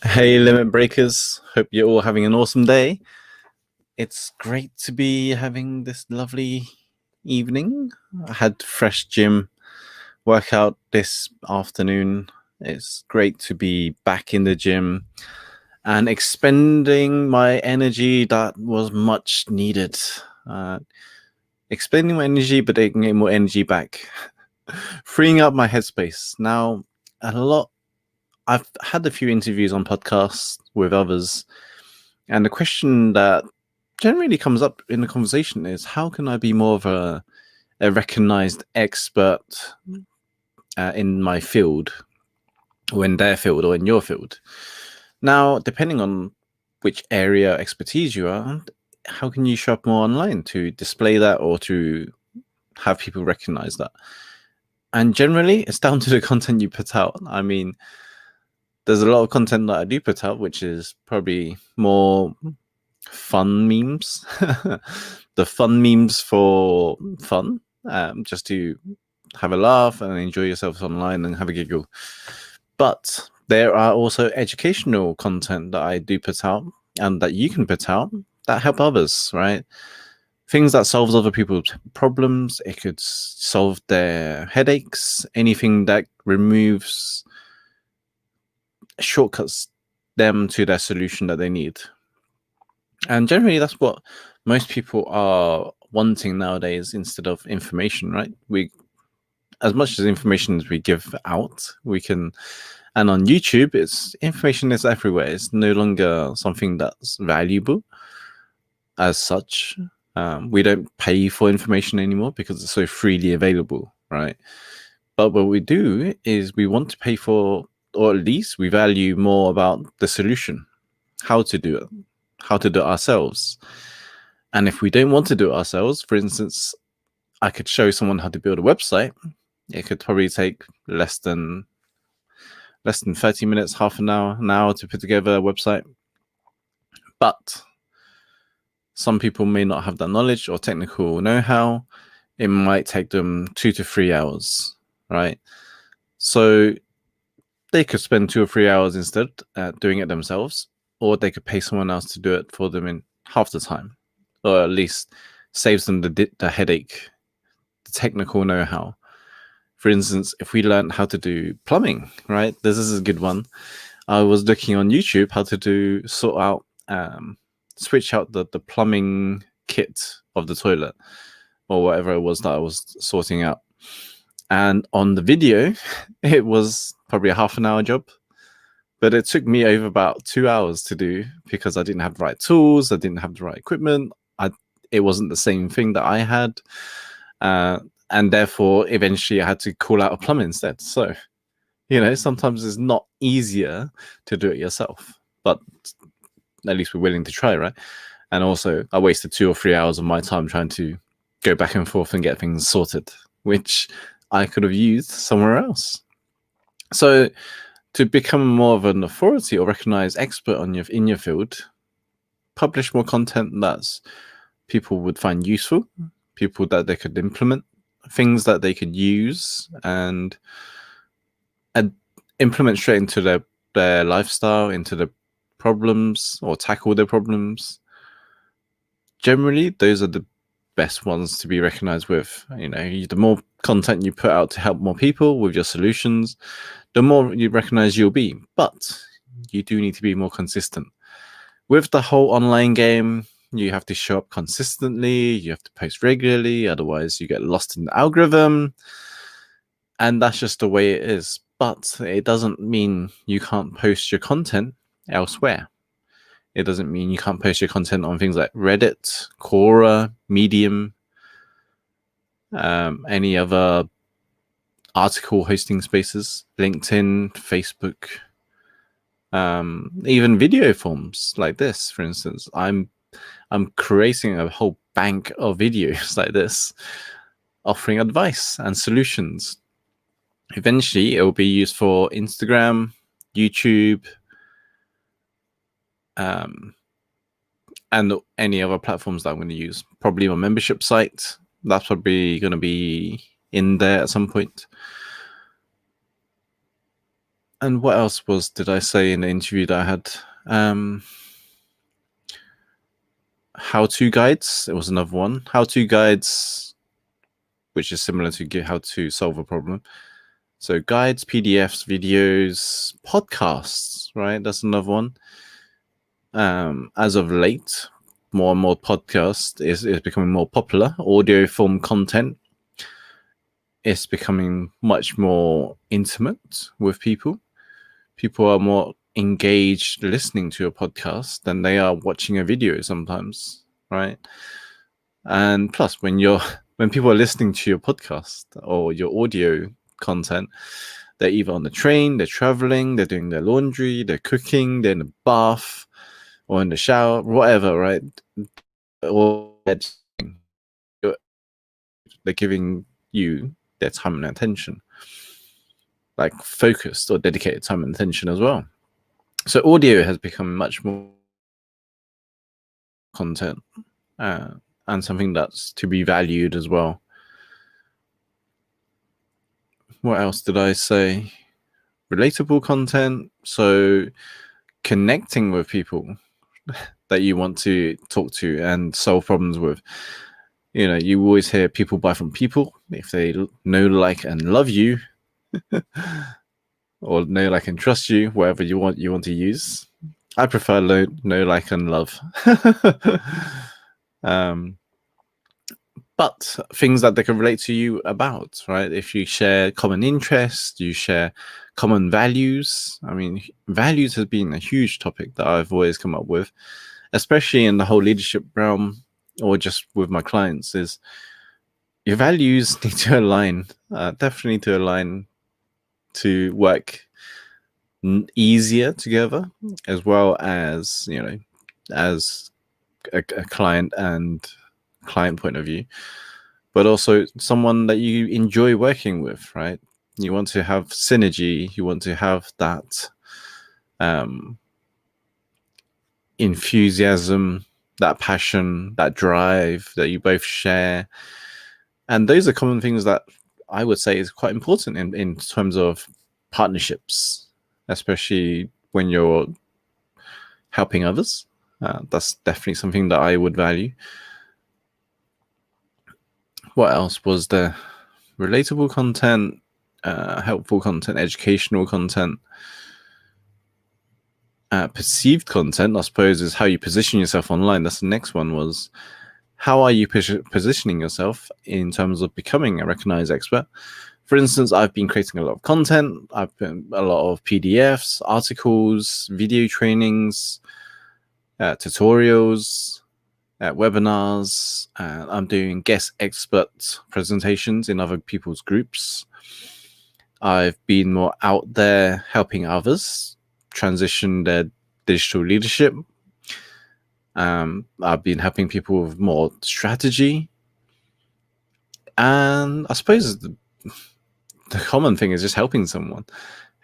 Hey, Limit Breakers. Hope you're all having an awesome day. It's great to be having this lovely evening. I had fresh gym workout this afternoon. It's great to be back in the gym and expending my energy that was much needed. Expending my energy, but getting more energy back. Freeing up my headspace. Now, I've had a few interviews on podcasts with others, and the question that generally comes up in the conversation is, how can I be more of a recognized expert in my field, or in their field, or in your field? Now, depending on which area expertise you are, how can you show up more online to display that or to have people recognize that? And generally, it's down to the content you put out. I mean, there's a lot of content that I do put out, which is probably more fun memes. The fun memes for fun, just to have a laugh and enjoy yourselves online and have a giggle. But there are also educational content that I do put out and that you can put out that help others, right? Things that solves other people's problems. It could solve their headaches, anything that removes shortcuts them to their solution that they need. And generally that's what most people are wanting nowadays instead of information, right? As much as information as we give out, and on YouTube, information is everywhere. It's no longer something that's valuable as such. We don't pay for information anymore because it's so freely available, right? But what we do is we want to pay for, or at least we value more about the solution, how to do it ourselves. And if we don't want to do it ourselves, for instance, I could show someone how to build a website. It could probably take less than 30 minutes, half an hour to put together a website. But some people may not have that knowledge or technical know-how. It might take them 2 to 3 hours, right? So they could spend 2 or 3 hours instead doing it themselves, or they could pay someone else to do it for them in half the time, or at least saves them the headache, the technical know-how. For instance, if we learned how to do plumbing, right? This is a good one. I was looking on YouTube how to switch out the plumbing kit of the toilet or whatever it was that I was sorting out. And on the video, it was probably a half an hour job, but it took me over about 2 hours to do because I didn't have the right tools. I didn't have the right equipment. It wasn't the same thing that I had. And therefore, eventually I had to call out a plumber instead. So, sometimes it's not easier to do it yourself, but at least we're willing to try, right? And also, I wasted 2 or 3 hours of my time trying to go back and forth and get things sorted, which I could have used somewhere else. So, to become more of an authority or recognized expert in your field, publish more content that people would find useful, people that they could implement, things that they could use and implement straight into their lifestyle, into the problems, or tackle their problems. Generally, those are the best ones to be recognized with. The more content you put out to help more people with your solutions, the more you recognize you'll be. But you do need to be more consistent. With the whole online game, you have to show up consistently, you have to post regularly, otherwise you get lost in the algorithm. And that's just the way it is. But it doesn't mean you can't post your content elsewhere. It doesn't mean you can't post your content on things like Reddit, Quora, Medium, any other article hosting spaces, LinkedIn, Facebook, Even video forms like this, for instance. I'm creating a whole bank of videos like this, offering advice and solutions. Eventually, it will be used for Instagram, YouTube, and any other platforms that I'm going to use. Probably my membership site. That's probably going to be in there at some point. And what else did I say in the interview that I had? How-to guides. It was another one. How-to guides, which is similar to how to solve a problem. So guides, PDFs, videos, podcasts, right? That's another one. As of late, more and more podcast is becoming more popular. Audio form content is becoming much more intimate with people. People are more engaged listening to a podcast than they are watching a video sometimes, right? And plus, when people are listening to your podcast or your audio content, they're either on the train, they're traveling, they're doing their laundry, they're cooking, they're in the bath or in the shower, whatever, right? Or they're giving you their time and attention, like focused or dedicated time and attention as well. So audio has become much more content and something that's to be valued as well. What else did I say? Relatable content. So connecting with people that you want to talk to and solve problems with. You know, you always hear people buy from people if they know, like, and love you, or know, like, and trust you, whatever you want to use. I prefer know, like, and love. But things that they can relate to you about, right? If you share common interests, you share common values. I mean, values has been a huge topic that I've always come up with, especially in the whole leadership realm or just with my clients, is your values need to align, definitely to align to work easier together, as well as, you know, as a client and client point of view, but also someone that you enjoy working with, right? You want to have synergy, you want to have that enthusiasm, that passion, that drive that you both share. And those are common things that I would say is quite important in terms of partnerships, especially when you're helping others. That's definitely something that I would value. What else was there? Relatable content, helpful content, educational content. Perceived content, I suppose, is how you position yourself online. That's the next one. Was how are you positioning yourself in terms of becoming a recognized expert? For instance, I've been creating a lot of content. I've been a lot of PDFs, articles, video trainings, tutorials, webinars. I'm doing guest expert presentations in other people's groups. I've been more out there helping others transition their digital leadership. I've been helping people with more strategy. And I suppose the common thing is just helping someone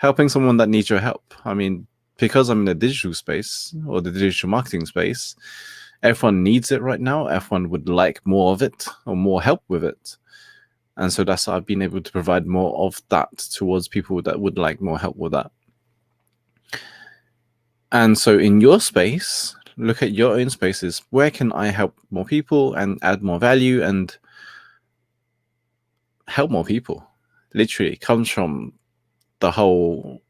that needs your help. I mean, because I'm in the digital space or the digital marketing space, everyone needs it right now. Everyone would like more of it or more help with it. And so that's how I've been able to provide more of that towards people that would like more help with that. And so in your space, look at your own spaces. Where can I help more people and add more value and help more people? Literally, it comes from the whole,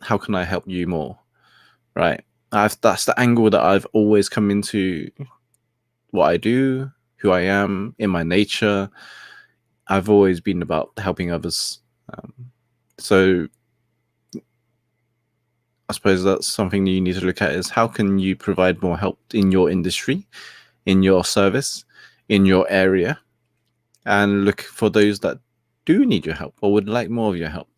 how can I help you more, right? That's the angle that I've always come into what I do, who I am, in my nature. I've always been about helping others. So I suppose that's something you need to look at, is how can you provide more help in your industry, in your service, in your area, and look for those that do need your help or would like more of your help.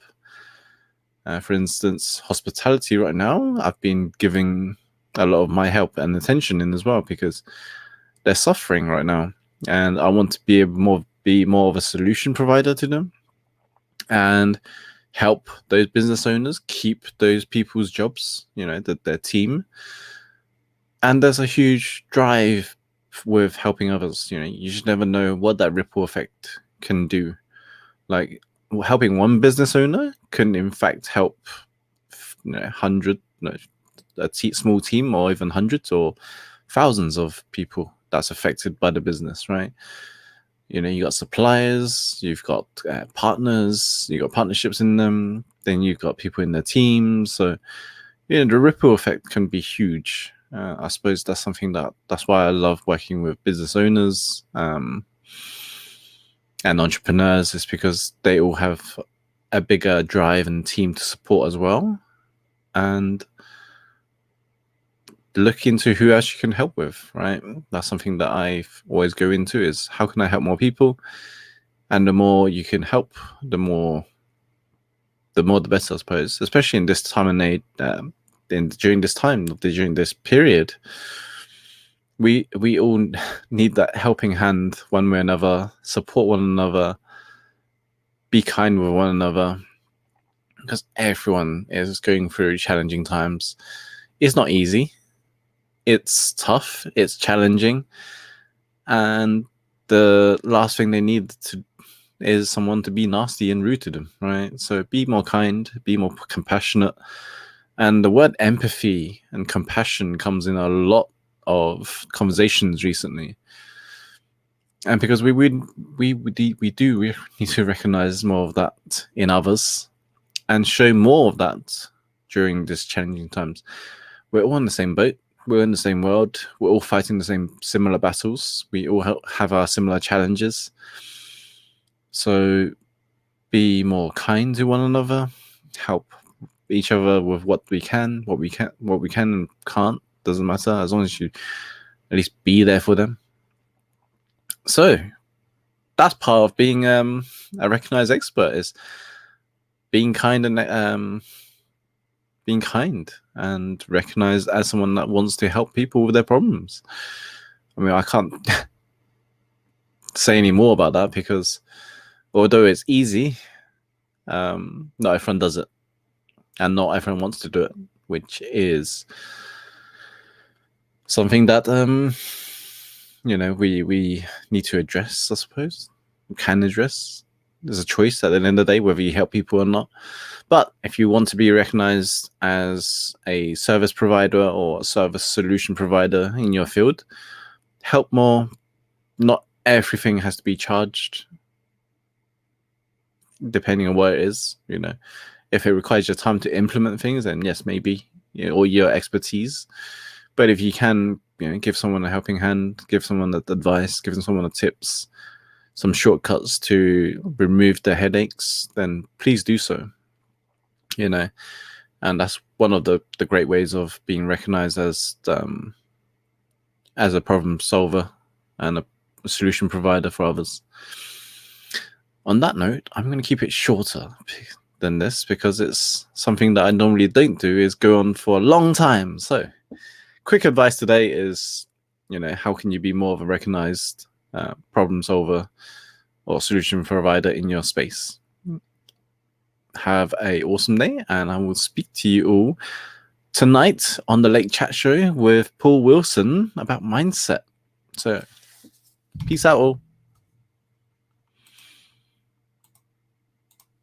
For instance, hospitality right now, I've been giving a lot of my help and attention in as well because they're suffering right now, and I want to be more of a solution provider to them and help those business owners keep those people's jobs, their team. And there's a huge drive with helping others. You just never know what that ripple effect can do. Like helping one business owner can in fact help small team, or even hundreds or thousands of people that's affected by the business, right? You got suppliers, you've got partners, you got partnerships in them, then you've got people in their teams. So the ripple effect can be huge. I suppose that's why I love working with business owners and entrepreneurs, is because they all have a bigger drive and team to support as well, and look into who else you can help with, right? That's something that I always go into, is how can I help more people? And the more you can help, the more the better, I suppose, especially in this time and age, during this period. We all need that helping hand one way or another, support one another, be kind with one another, because everyone is going through challenging times. It's not easy. It's tough. It's challenging. And the last thing they need is someone to be nasty and rude to them, right? So be more kind, be more compassionate. And the word empathy and compassion comes in a lot of conversations recently. And because we need to recognize more of that in others and show more of that during this challenging times. We're all in the same boat. We're in the same world. We're all fighting the similar battles. We all have our similar challenges. So be more kind to one another. Help each other with what we can and can't. Doesn't matter, as long as you at least be there for them. So that's part of being a recognized expert, is being kind and recognized as someone that wants to help people with their problems. I mean, I can't say any more about that, because although it's easy, not everyone does it, and not everyone wants to do it, which is something that we need to address, I suppose. We can address. There's a choice at the end of the day whether you help people or not. But if you want to be recognized as a service provider or a service solution provider in your field, help more. Not everything has to be charged, depending on what it is. If it requires your time to implement things, then yes, maybe, or your expertise. But if you can, give someone a helping hand, give someone the advice, give someone the tips, some shortcuts to remove their headaches, then please do so. And that's one of the great ways of being recognized as a problem solver and a solution provider for others. On that note, I'm going to keep it shorter than this, because it's something that I normally don't do, is go on for a long time. So quick advice today is, how can you be more of a recognized problem solver or solution provider in your space? Have an awesome day, and I will speak to you all tonight on the Late Chat Show with Paul Wilson about mindset. So peace out all.